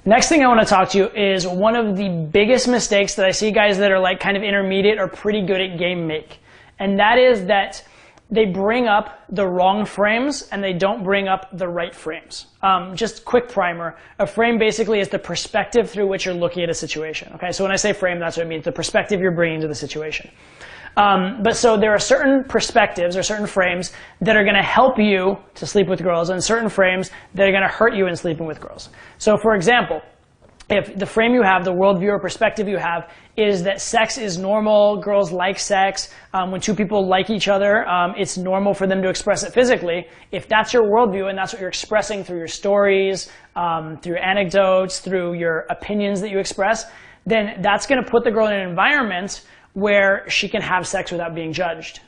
Next thing I want to talk to you is one of the biggest mistakes that I see guys that are like kind of intermediate or pretty good at game make. And that is that they bring up the wrong frames and they don't bring up the right frames. Just quick primer. A frame basically is the perspective through which you're looking at a situation. Okay, so when I say frame, that's what it means, the perspective you're bringing to the situation. But so there are certain perspectives or certain frames that are going to help you to sleep with girls and certain frames that are going to hurt you in sleeping with girls. So for example, if the frame you have, the worldview or perspective you have, is that sex is normal, girls like sex, when two people like each other, it's normal for them to express it physically. If that's your worldview and that's what you're expressing through your stories, through your anecdotes, through your opinions that you express, then that's going to put the girl in an environment where she can have sex without being judged.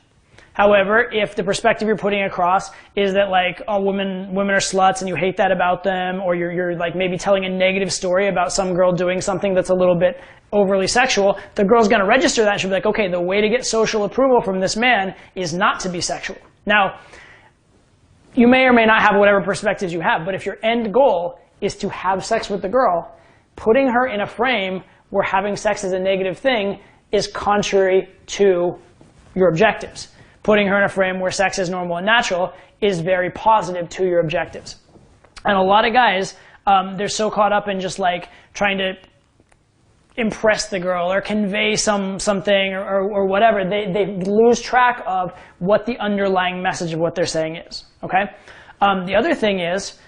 However, if the perspective you're putting across is that like, oh, women are sluts and you hate that about them, or you're like maybe telling a negative story about some girl doing something that's a little bit overly sexual, the girl's going to register that and she'll be like, okay, the way to get social approval from this man is not to be sexual. Now, you may or may not have whatever perspectives you have, but if your end goal is to have sex with the girl, putting her in a frame where having sex is a negative thing is contrary to your objectives. Putting her in a frame where sex is normal and natural is very positive to your objectives. And a lot of guys, they're so caught up in just like trying to impress the girl or convey something or whatever. They lose track of what the underlying message of what they're saying is. Okay? The other thing is,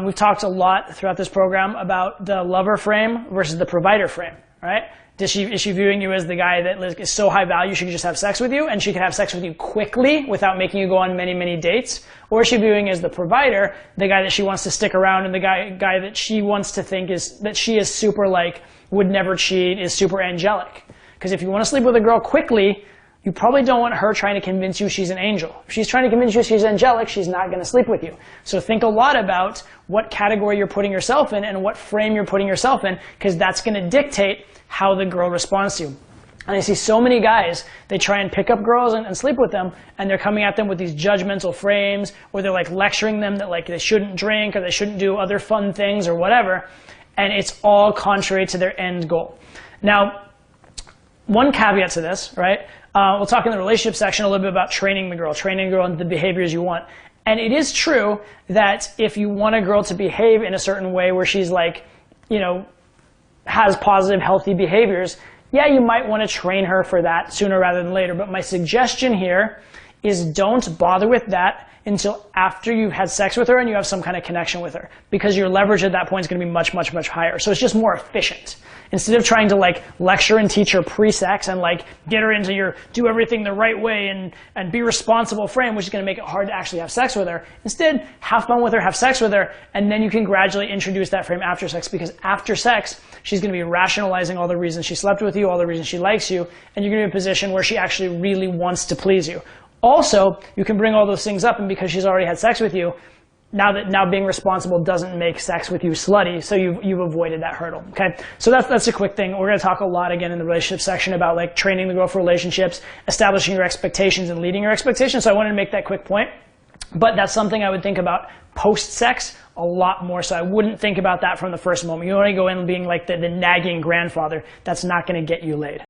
we've talked a lot throughout this program about the lover frame versus the provider frame, right? Is she viewing you as the guy that is so high value she can just have sex with you and she can have sex with you quickly without making you go on many, many dates? Or is she viewing you as the provider, the guy that she wants to stick around and the guy that she wants to think is, that she is super like, would never cheat, is super angelic? Because if you want to sleep with a girl quickly, you probably don't want her trying to convince you she's an angel. If she's trying to convince you she's angelic, she's not going to sleep with you. So think a lot about what category you're putting yourself in and what frame you're putting yourself in, because that's going to dictate how the girl responds to you. And I see so many guys, they try and pick up girls and sleep with them, and they're coming at them with these judgmental frames, or they're like lecturing them that like they shouldn't drink or they shouldn't do other fun things or whatever, and it's all contrary to their end goal. Now, one caveat to this, right? We'll talk in the relationship section a little bit about training the girl into the behaviors you want. And it is true that if you want a girl to behave in a certain way where she's like, you know, has positive, healthy behaviors, yeah, you might want to train her for that sooner rather than later. But my suggestion here is don't bother with that until after you've had sex with her and you have some kind of connection with her, because your leverage at that point is going to be much, much, much higher. So it's just more efficient. Instead of trying to like lecture and teach her pre-sex and like get her into your do everything the right way and be responsible frame, which is going to make it hard to actually have sex with her. Instead, have fun with her, have sex with her, and then you can gradually introduce that frame after sex, because after sex, she's going to be rationalizing all the reasons she slept with you, all the reasons she likes you, and you're going to be in a position where she actually really wants to please you. Also, you can bring all those things up, and because she's already had sex with you, now being responsible doesn't make sex with you slutty, so you've avoided that hurdle. Okay, so that's a quick thing. We're going to talk a lot again in the relationship section about like training the girl for relationships, establishing your expectations, and leading your expectations. So I wanted to make that quick point, but that's something I would think about post-sex a lot more. So I wouldn't think about that from the first moment. You don't want to go in being like the nagging grandfather. That's not going to get you laid.